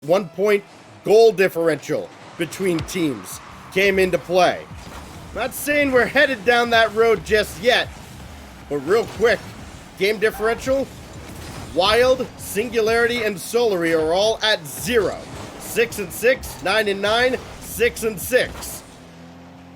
1-point goal differential between teams came into play. Not saying we're headed down that road just yet, but real quick, game differential, WYLDE, Singularity, and Solary are all at 0. 6-6, 9-9, 6-6.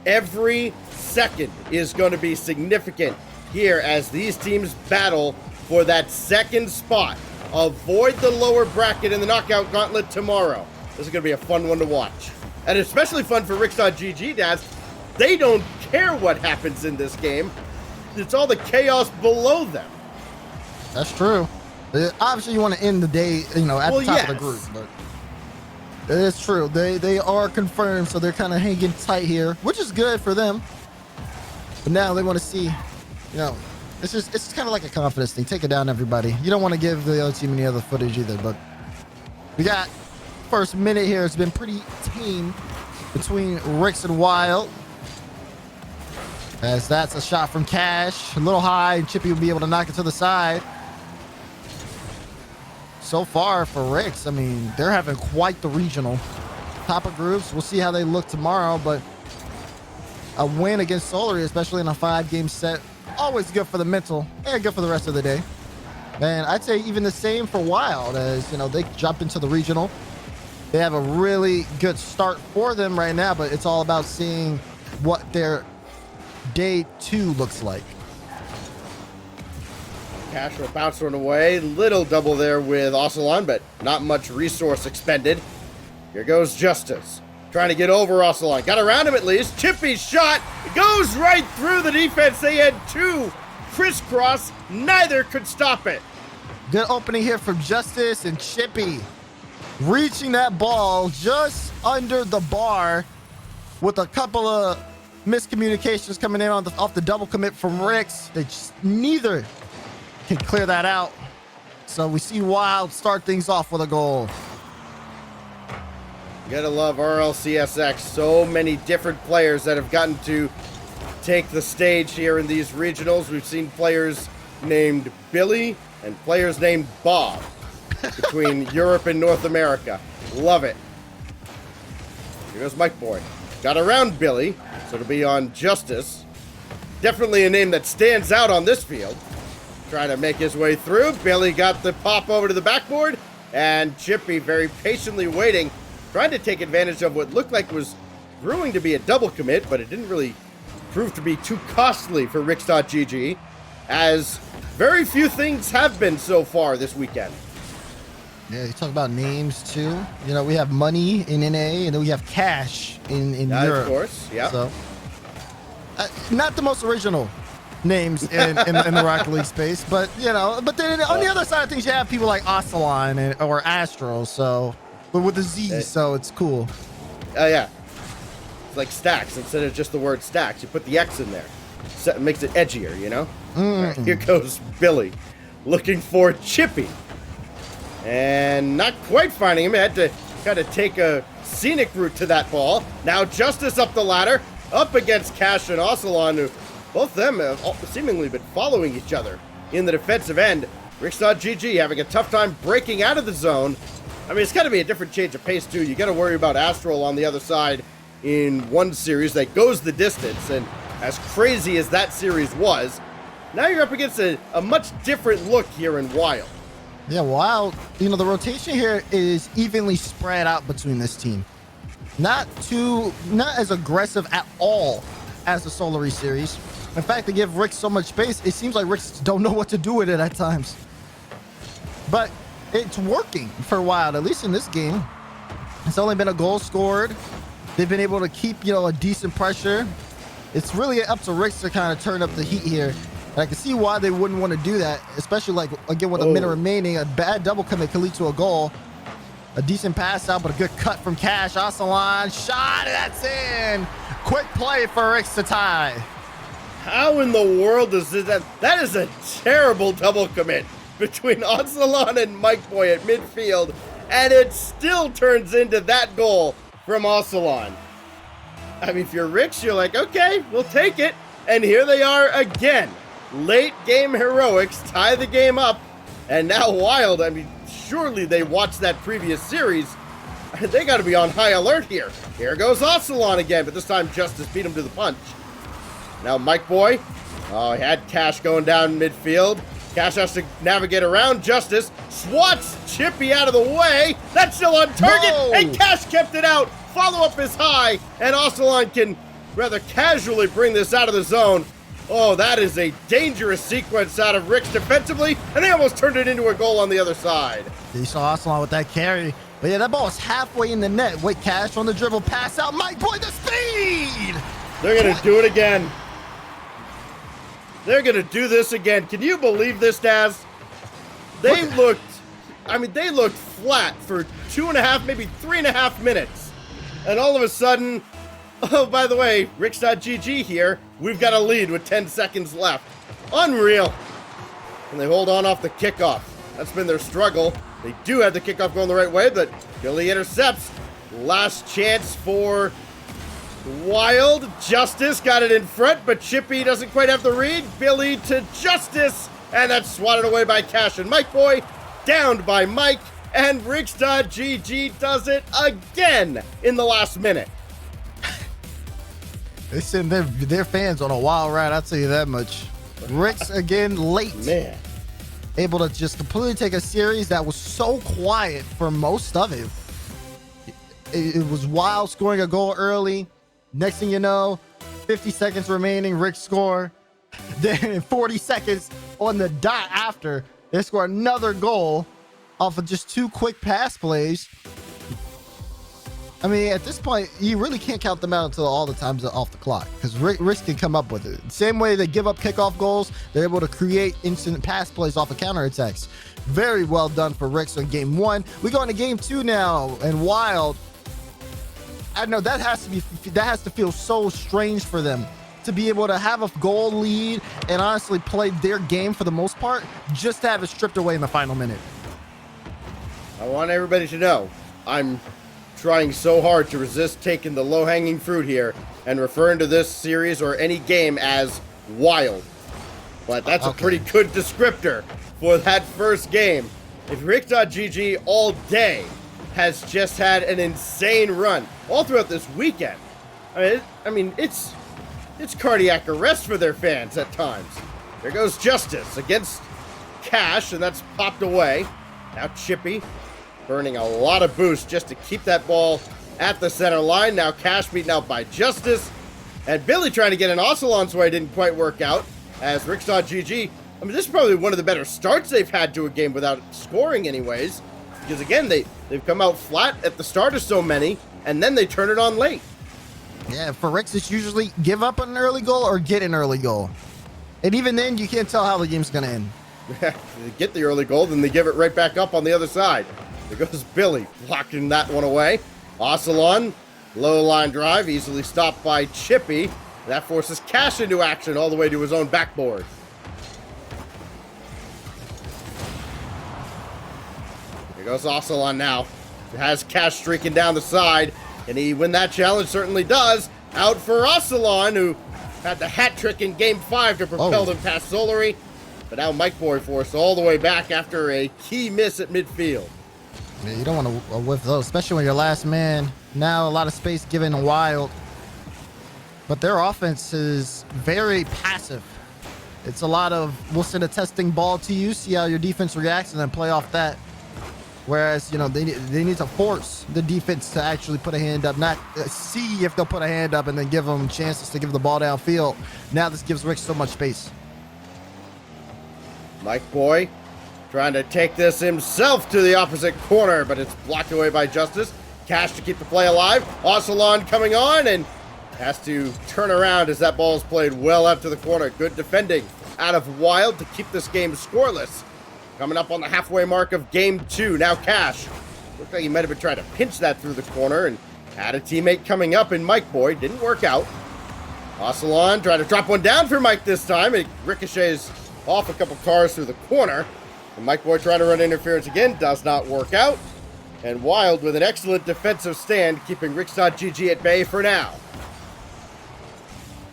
Every second is going to be significant here as these teams battle for that second spot. Avoid the lower bracket in the knockout gauntlet tomorrow. This is going to be a fun one to watch. And especially fun for RIX.GG, Dads. They don't care what happens in this game. It's all the chaos below them. That's true. Obviously, you want to end the day, at the top of the group. But it is true. They are confirmed, so they're kind of hanging tight here, which is good for them. But now they want to see, it's kind of like a confidence thing. Take it down, everybody. You don't want to give the other team any other footage either. But we got first minute here. It's been pretty tame between RIX and WYLDE. As that's a shot from Cash, a little high, and Chippy will be able to knock it to the side. So far for RIX, I mean, they're having quite the regional. Top of groups, we'll see how they look tomorrow, but a win against Solary, especially in a 5-game set, always good for the mental and good for the rest of the day. And I'd say even the same for WYLDE, as they jumped into the regional. They have a really good start for them right now, but it's all about seeing what their day 2 looks like. Cash will bounce one away. Little double there with Ocelon, but not much resource expended. Here goes Justice. Trying to get over Ocelon. Got around him at least. Chippy's shot goes right through the defense. They had 2 crisscross. Neither could stop it. Good opening here from Justice, and Chippy reaching that ball just under the bar with a couple of miscommunications coming in off the double commit from RIX. They just neither can clear that out. So we see WYLDE start things off with a goal. You gotta love RLCS X. So many different players that have gotten to take the stage here in these regionals. We've seen players named Billy and players named Bob between Europe and North America. Love it. Here goes Mike Boy. Got around Billy, so it'll be on Justice. Definitely a name that stands out on this field. Trying to make his way through. Billy got the pop over to the backboard, and Chippy very patiently waiting, trying to take advantage of what looked like was brewing to be a double commit, but it didn't really prove to be too costly for RIX.GG, as very few things have been so far this weekend. Yeah, you talk about names too. We have money in NA, and then we have cash in Europe. Of course, yeah. So, not the most original names in the Rocket League space, but but then on the other side of things, you have people like Ocelon or Astro, so but with a Z, so it's cool. Oh yeah, it's like Stacks. Instead of just the word Stacks, you put the X in there. So it makes it edgier, Right, here goes Billy, looking for Chippy, and not quite finding him. He had to kind of take a scenic route to that ball. Now Justice up the ladder, up against Cash and Ocelon, who both of them have seemingly been following each other in the defensive end. RIX.GG having a tough time breaking out of the zone. I mean, it's got to be a different change of pace, too. You got to worry about Astral on the other side in one series that goes the distance. And as crazy as that series was, now you're up against a much different look here in WYLDE. Yeah, WYLDE, the rotation here is evenly spread out between this team. Not as aggressive at all as the Solary series. In fact, they give RIX so much space, it seems like RIX don't know what to do with it at times. But it's working for WYLDE, at least in this game. It's only been a goal scored. They've been able to keep, a decent pressure. It's really up to RIX to kind of turn up the heat here. And I can see why they wouldn't want to do that, especially again with a minute remaining. A bad double commit can lead to a goal. A decent pass out, but a good cut from Cash. Ocelon, shot, that's in. Quick play for RIX to tie. How in the world is that? That is a terrible double commit between Ocelon and Mike Boy at midfield, and it still turns into that goal from Ocelon. I mean, if you're RIX, you're like, okay, we'll take it. And here they are again. Late game heroics tie the game up, and now WYLDE, I mean, surely they watched that previous series They got to be on high alert here. Here goes Ocelon again, but this time Justice beat him to the punch. Now Mike Boy. Oh, he had Cash going down midfield. Cash has to navigate around Justice. Swats Chippy out of the way. That's still on target. Whoa. And Cash kept it out. Follow up is high. And Ocelon can rather casually bring this out of the zone. Oh, that is a dangerous sequence out of RIX defensively. And they almost turned it into a goal on the other side. You saw Ocelon with that carry. But yeah, that ball is halfway in the net. Wait, Cash on the dribble. Pass out. Mike Boy, the speed. They're going to do it again. They're going to do this again. Can you believe this, Daz? They looked flat for 2.5, maybe 3.5 minutes. And all of a sudden, oh, by the way, RIX.GG here. We've got a lead with 10 seconds left. Unreal. And they hold on off the kickoff. That's been their struggle. They do have the kickoff going the right way, but Billy intercepts. Last chance for WYLDE. Justice got it in front, but Chippy doesn't quite have the read. Billy to Justice, and that's swatted away by Cash and Mike Boy. Downed by Mike, and RIX.GG does it again in the last minute. They send their fans on a wild ride, I'll tell you that much. RIX again late. Man. Able to just completely take a series that was so quiet for most of it. It was WYLDE scoring a goal early. Next thing you know, 50 seconds remaining, RIX score. Then in 40 seconds on the dot after, they score another goal off of just 2 quick pass plays. I mean, at this point, you really can't count them out until all the times are off the clock, because RIX can come up with it. Same way they give up kickoff goals, they're able to create instant pass plays off of counterattacks. Very well done for RIX on game 1. We go into game 2 now, and WYLDE, I know that has to feel so strange for them to be able to have a goal lead and honestly play their game for the most part, just to have it stripped away in the final minute. I want everybody to know, I'm trying so hard to resist taking the low-hanging fruit here and referring to this series or any game as wild. But that's a pretty good descriptor for that first game. If RIX.GG all day has just had an insane run all throughout this weekend. I mean, it's cardiac arrest for their fans at times. There goes Justice against Cash, and that's popped away. Now Chippy burning a lot of boost just to keep that ball at the center line. Now Cash beaten out by Justice. And Billy trying to get an Ocelon's way didn't quite work out. As RIX.GG, I mean, this is probably one of the better starts they've had to a game without scoring anyways. Because again, they've come out flat at the start of so many, and then they turn it on late. Yeah, for RIX, it's usually give up an early goal or get an early goal. And even then, you can't tell how the game's going to end. They get the early goal, then they give it right back up on the other side. There goes Billy, blocking that one away. Ocelon, low line drive, easily stopped by Chippy. That forces Cash into action all the way to his own backboard. Here goes Ocelon now. It has Cash streaking down the side. Can he win that challenge? Certainly does. Out for Ocelon, who had the hat trick in game 5 to propel them past Solary. But now Mike Boy forced all the way back after a key miss at midfield. Yeah, you don't want to whiff those, especially when you're last man. Now a lot of space given to WYLDE. But their offense is very passive. It's a lot of, we'll send a testing ball to you, see how your defense reacts, and then play off that. Whereas, you know, they need to force the defense to actually put a hand up, not see if they'll put a hand up and then give them chances to give the ball downfield. Now this gives RIX so much space. Mike Boy trying to take this himself to the opposite corner, but it's blocked away by Justice. Cash to keep the play alive. Ocelon coming on and has to turn around as that ball is played well up to the corner. Good defending out of WYLDE to keep this game scoreless. Coming up on the halfway mark of game 2. Now Cash. Looked like he might have been trying to pinch that through the corner and had a teammate coming up in Mike Boy. Didn't work out. Ocelon trying to drop one down for Mike this time. It ricochets off a couple cars through the corner. And Mike Boy trying to run interference again. Does not work out. And WYLDE with an excellent defensive stand, keeping RIX.GG at bay for now.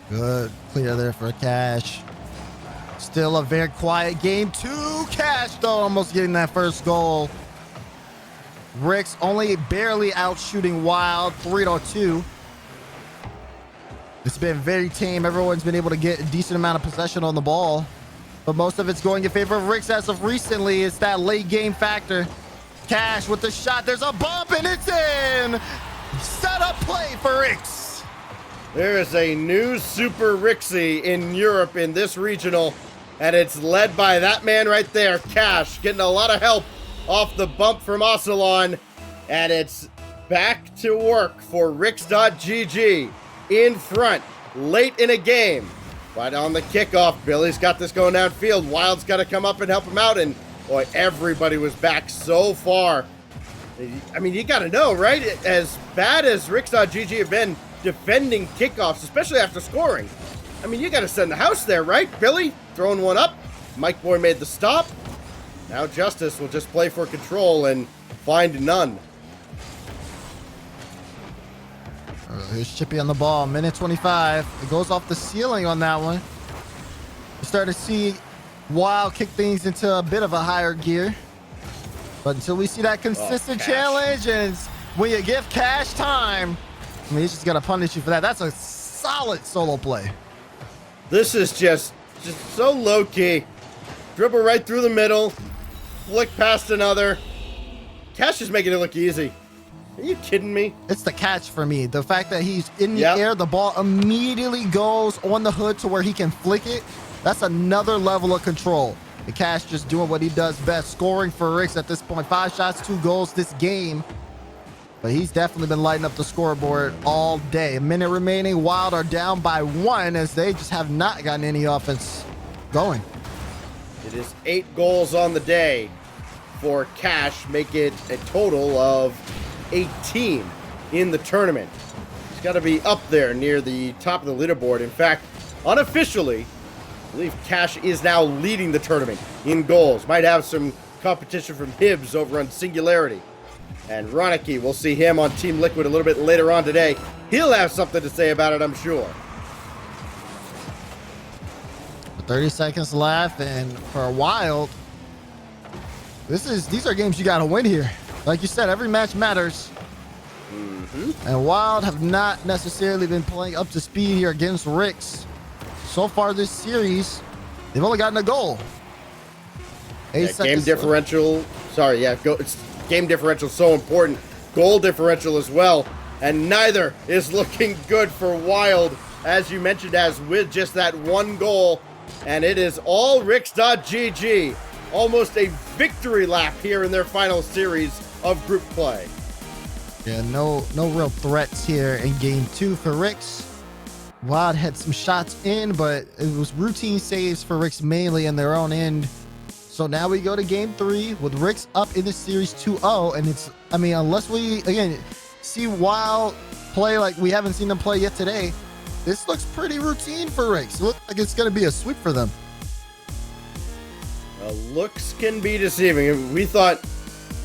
Good clear there for Cash. Still a very quiet game 2. Cash, though, almost getting that first goal. RIX only barely out shooting WYLDE 3-2. It's been very tame. Everyone's been able to get a decent amount of possession on the ball, but most of it's going in favor of RIX as of recently. It's that late game factor. Cash with the shot. There's a bump and it's in. Set up play for RIX. There is a new Super Rixie in Europe in this regional, and it's led by that man right there, Cash, getting a lot of help off the bump from Ocelon, and it's back to work for RIX.GG in front late in a game. But on the kickoff, Billy's got this going downfield. WYLDE's got to come up and help him out, and boy, everybody was back so far. I mean, you got to know, right? As bad as RIX.GG have been defending kickoffs, especially after scoring, I mean, you got to send the house there, right? Billy throwing one up. Mike Boy made the stop. Now Justice will just play for control and find none. Here's Chippy on the ball. Minute 25. It goes off the ceiling on that one. You start to see WYLDE kick things into a bit of a higher gear. But until we see that consistent challenge, and when you give Cash time, I mean, he's just going to punish you for that. That's a solid solo play. This is just so low-key. Dribble right through the middle. Flick past another. Cash is making it look easy. Are you kidding me? It's the catch for me. The fact that he's in the air, the ball immediately goes on the hood to where he can flick it. That's another level of control. The Cash just doing what he does best, scoring for RIX at this point. 5 shots, 2 goals this game. But he's definitely been lighting up the scoreboard all day. A minute remaining. WYLDE are down by 1 as they just have not gotten any offense going. It is 8 goals on the day for Cash, make it a total of 18 in the tournament. He's got to be up there near the top of the leaderboard. In fact, unofficially, I believe Cash is now leading the tournament in goals. Might have some competition from Hibbs over on Singularity. And Ronicky, we'll see him on Team Liquid a little bit later on today. He'll have something to say about it, I'm sure. 30 seconds left, and for WYLDE, these are games you got to win here. Like you said, every match matters. And WYLDE have not necessarily been playing up to speed here against RIX. So far this series, they've only gotten a goal. Game differential. Sorry, game differential so important. Goal differential as well. And neither is looking good for WYLDE, as you mentioned, as with just that 1 goal. And it is all RIX.GG. Almost a victory lap here in their final series of group play. Yeah, no real threats here in game 2 for RIX. WYLDE had some shots in, but it was routine saves for RIX mainly in their own end. So now we go to game 3 with RIX up in the series 2-0. And it's, I mean, unless we, again, see WYLDE play like we haven't seen them play yet today, this looks pretty routine for RIX. It looks like it's going to be a sweep for them. Looks can be deceiving. We thought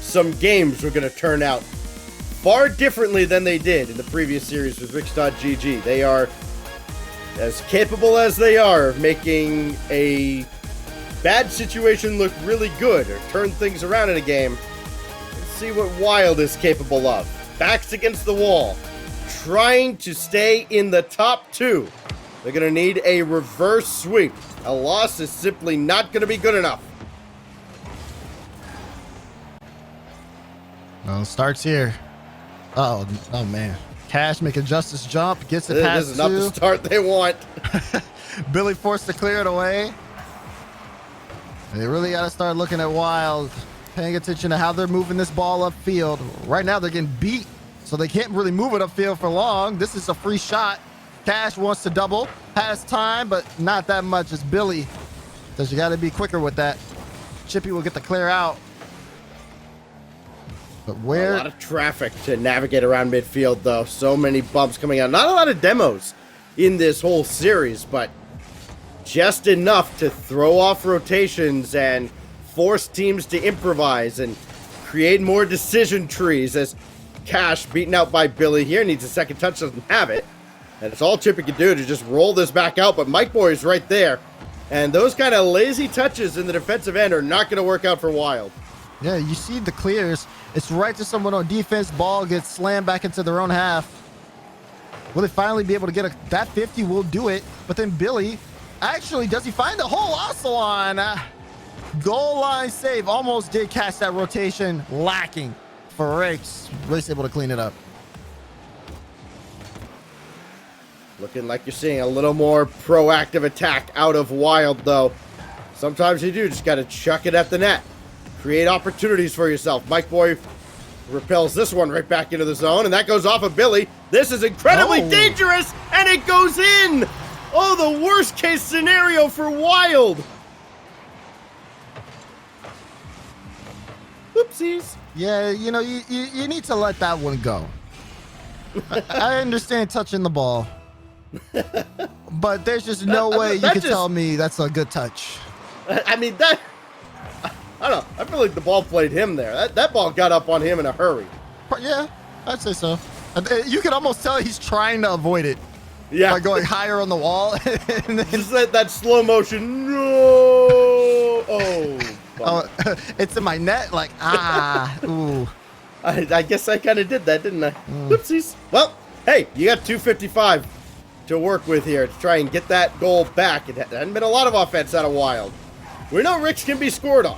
some games were going to turn out far differently than they did in the previous series with RIX.GG. They are as capable as they are of making a bad situation look really good or turn things around in a game. Let's see what WYLDE is capable of. Backs against the wall, trying to stay in the top 2. They're going to need a reverse sweep. A loss is simply not going to be good enough. Well, starts here. Oh man. Cash making Justice jump, gets it past 2. This is not the start they want. Billy forced to clear it away. They really got to start looking at WYLDE, paying attention to how they're moving this ball upfield. Right now they're getting beat, so they can't really move it upfield for long. This is a free shot. Cash wants to double, has time, but not that much. As Billy says, you got to be quicker with that. Chippy will get the clear out. But where? A lot of traffic to navigate around midfield, though. So many bumps coming out. Not a lot of demos in this whole series, but just enough to throw off rotations and force teams to improvise and create more decision trees. As Cash, beaten out by Billy here, needs a second touch, doesn't have it. And it's all Chippy can do to just roll this back out, but Mike Boy is right there. And those kind of lazy touches in the defensive end are not going to work out for WYLDE. Yeah, you see the clears. It's right to someone on defense. Ball gets slammed back into their own half. Will they finally be able to get that 50? Will do it. But then Billy, actually, does he find the hole? Ocelon, goal line save. Almost did catch that rotation. Lacking for RIX. RIX able to clean it up. Looking like you're seeing a little more proactive attack out of WYLDE, though. Sometimes you do just got to chuck it at the net. Create opportunities for yourself. Mike Boy repels this one right back into the zone, and that goes off of Billy. This is incredibly dangerous, and it goes in. Oh, the worst case scenario for WYLDE. Oopsies. Yeah, you know, you need to let that one go. I understand touching the ball, but there's just no way you can tell me that's a good touch. I mean, that... I don't know. I feel like the ball played him there. That ball got up on him in a hurry. Yeah, I'd say so. You can almost tell he's trying to avoid it. Yeah. By going higher on the wall. And then, just that slow motion. No. Oh, it's in my net. Like, ooh. I guess I kind of did that, didn't I? Whoopsies. Well, hey, you got 255 to work with here to try and get that goal back. It hadn't been a lot of offense out of WYLDE. We know RIX can be scored on.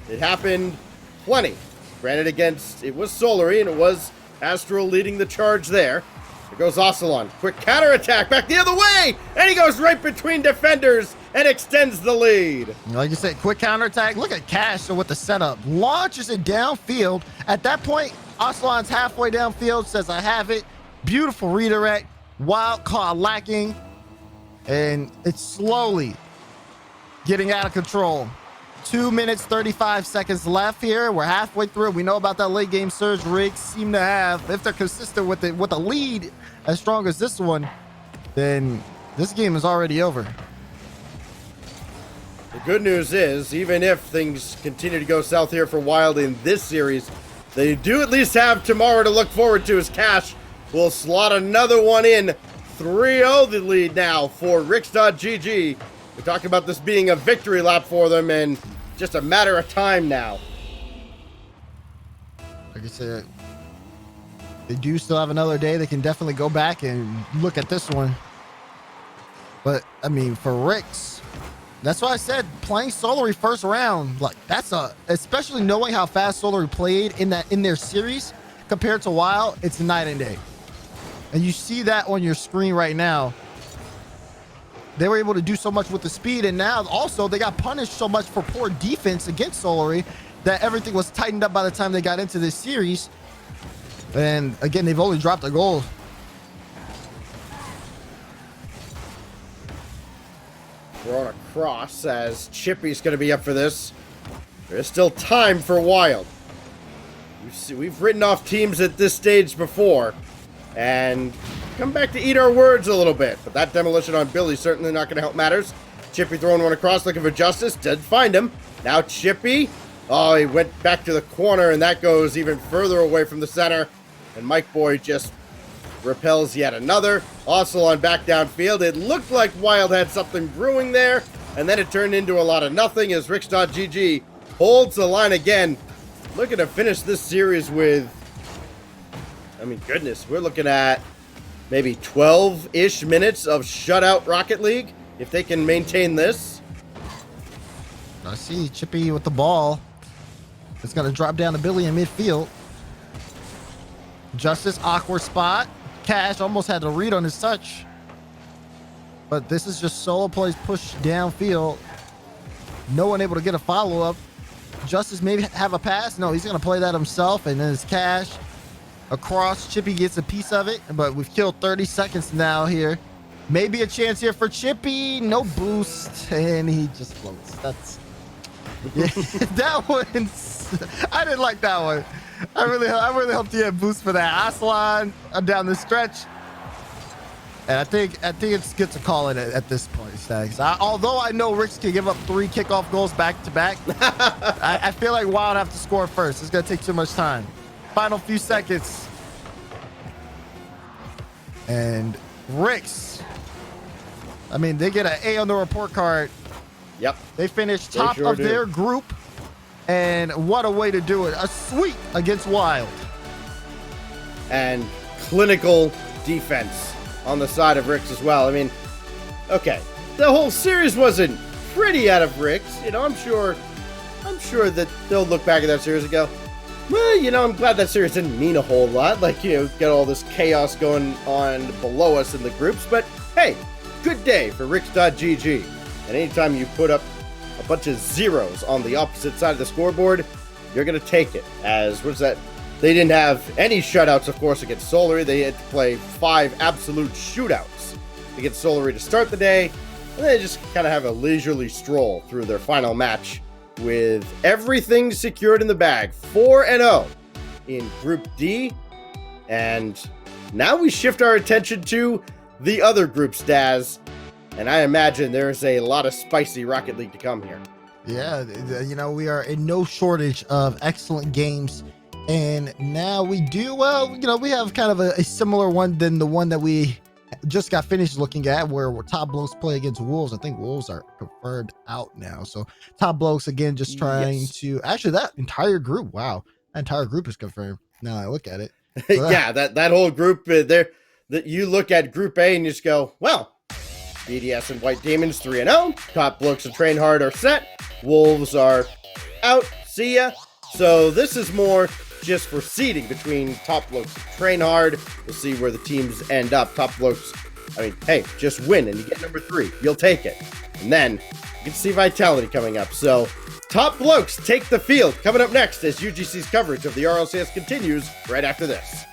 It happened plenty. Granted, it was Solary, and it was Astral leading the charge there. There goes Ocelon. Quick counterattack back the other way, and he goes right between defenders and extends the lead. Like you said, quick counterattack. Look at Cash with the setup. Launches it downfield. At that point, Ocelon's halfway downfield, says, I have it. Beautiful redirect. Wild caught lacking. And it's slowly getting out of control. 2 minutes, 35 seconds left here. We're halfway through. We know about that late game surge RIX seem to have. If they're consistent with it, with a lead as strong as this one, then this game is already over. The good news is, even if things continue to go south here for WYLDE in this series, they do at least have tomorrow to look forward to, as Cash will slot another one in. 3-0 the lead now for RIX.GG. We're talking about this being a victory lap for them, and just a matter of time now. Like I said, they do still have another day. They can definitely go back and look at this one. But, I mean, for RIX, that's why I said playing Solary first round, like, especially knowing how fast Solary played in their series compared to WYLDE, it's night and day. And you see that on your screen right now. They were able to do so much with the speed, and now also they got punished so much for poor defense against Solary that everything was tightened up by the time they got into this series. And again, they've only dropped a goal. Thrown across as Chippy's going to be up for this. There's still time for WYLDE. We've written off teams at this stage before, and come back to eat our words a little bit. But that demolition on Billy certainly not going to help matters. Chippy throwing one across, looking for Justice. Did find him. Now Chippy. Oh, he went back to the corner, and that goes even further away from the center. And Mike Boy just repels yet another. Ocelon back downfield. It looked like WYLDE had something brewing there, and then it turned into a lot of nothing as RIX.GG holds the line again. Looking to finish this series with, I mean, goodness, we're looking at maybe 12-ish minutes of shutout Rocket League, if they can maintain this. I see Chippy with the ball. It's going to drop down to Billy in midfield. Justice, awkward spot. Cash almost had to read on his touch. But this is just solo plays push downfield. No one able to get a follow-up. Justice maybe have a pass. No, he's going to play that himself. And then it's Cash across. Chippy gets a piece of it. But we've killed 30 seconds now here. Maybe a chance here for Chippy. No boost. And he just floats. That's... Yeah, that one's... I didn't like that one. I really hoped he had boost for that. Ocelon down the stretch. And I think it's good to call it at this point, Stags. Although I know RIX can give up 3 kickoff goals back to back, I feel like WYLDE have to score first. It's going to take too much time. Final few seconds. And RIX, I mean, they get an A on the report card. Yep. They finished top of their group. And what a way to do it. A sweep against WYLDE. And clinical defense on the side of RIX as well. I mean, okay, the whole series wasn't pretty out of RIX. You know, I'm sure that they'll look back at that series and go, well, you know, I'm glad that series didn't mean a whole lot. Like, you know, got all this chaos going on below us in the groups. But hey, good day for RIX.GG. And anytime you put up a bunch of zeros on the opposite side of the scoreboard, you're going to take it. As, what's that? They didn't have any shutouts, of course, against Solary. They had to play 5 absolute shootouts against Solary to start the day. And they just kind of have a leisurely stroll through their final match with everything secured in the bag. 4-0 in Group D. And now we shift our attention to the other groups, Daz. And I imagine there's a lot of spicy Rocket League to come here. Yeah, you know, we are in no shortage of excellent games. And now we do, well, you know, we have kind of a similar one than the one that we just got finished looking at, where Top Blokes play against Wolves. I think Wolves are confirmed out now. So Top Blokes, again, just trying to, actually, that entire group, wow, that entire group is confirmed. Now I look at it. So yeah, that whole group there, that you look at Group A and you just go, well, BDS and White Demons 3-0. Top Blokes and Train Hard are set. Wolves are out. See ya. So this is more just for seeding between Top Blokes and Train Hard. We'll see where the teams end up. Top Blokes, I mean, hey, just win and you get number 3. You'll take it. And then you can see Vitality coming up. So Top Blokes take the field. Coming up next as UGC's coverage of the RLCS continues right after this.